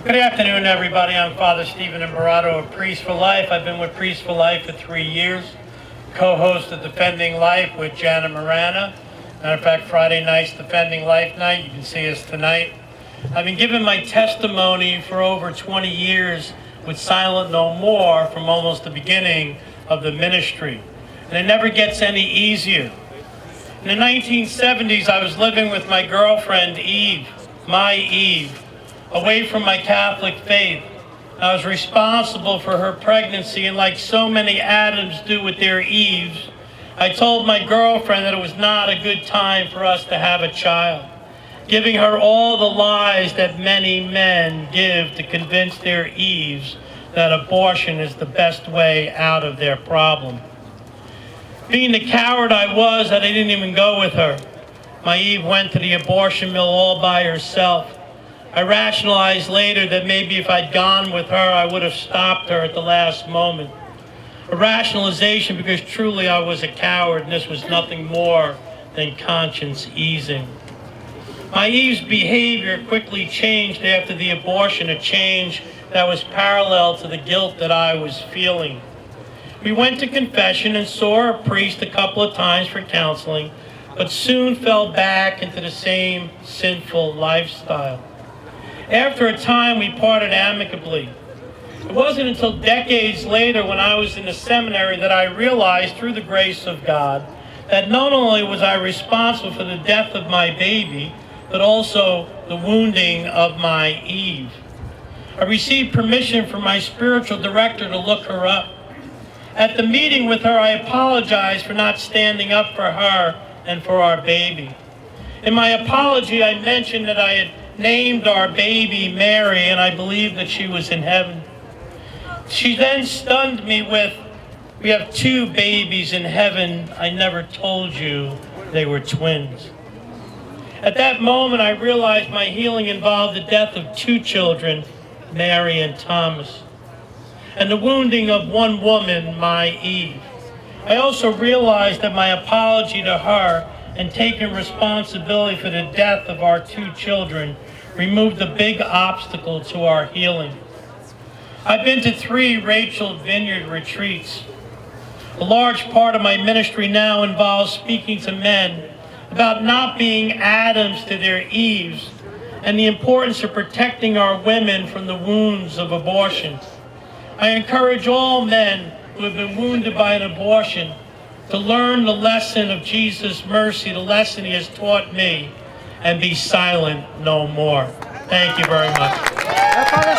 Good afternoon, everybody. I'm Father Stephen Imparato of Priest for Life. I've been with Priest for Life for 3 years, co-host of Defending Life with Janet Morana. Matter of fact, Friday night's Defending Life night. You can see us tonight. I've been giving my testimony for over 20 years with Silent No More from almost the beginning of the ministry. And it never gets any easier. In the 1970s, I was living with my girlfriend, Eve, away from my Catholic faith. I was responsible for her pregnancy, and like so many Adams do with their Eves, I told my girlfriend that it was not a good time for us to have a child, giving her all the lies that many men give to convince their Eves that abortion is the best way out of their problem. Being the coward I was, that I didn't even go with her. My Eve went to the abortion mill all by herself. I rationalized later that maybe if I'd gone with her, I would have stopped her at the last moment. A rationalization because truly I was a coward, and this was nothing more than conscience easing. My Eve's behavior quickly changed after the abortion, a change that was parallel to the guilt that I was feeling. We went to confession and saw a priest a couple of times for counseling, but soon fell back into the same sinful lifestyle. After a time, we parted amicably. It wasn't until decades later, when I was in the seminary, that I realized, through the grace of God, that not only was I responsible for the death of my baby, but also the wounding of my Eve. I received permission from my spiritual director to look her up. At the meeting with her, I apologized for not standing up for her and for our baby. In my apology, I mentioned that I had named our baby Mary, and I believed that she was in heaven. She then stunned me with, "We have 2 babies in heaven. I never told you they were twins." At that moment, I realized my healing involved the death of 2 children, Mary and Thomas, and the wounding of one woman, my Eve. I also realized that my apology to her and taking responsibility for the death of our 2 children removed a big obstacle to our healing. I've been to 3 Rachel Vineyard retreats. A large part of my ministry now involves speaking to men about not being Adams to their Eves and the importance of protecting our women from the wounds of abortion. I encourage all men who have been wounded by an abortion to learn the lesson of Jesus' mercy, the lesson he has taught me, and be silent no more. Thank you very much.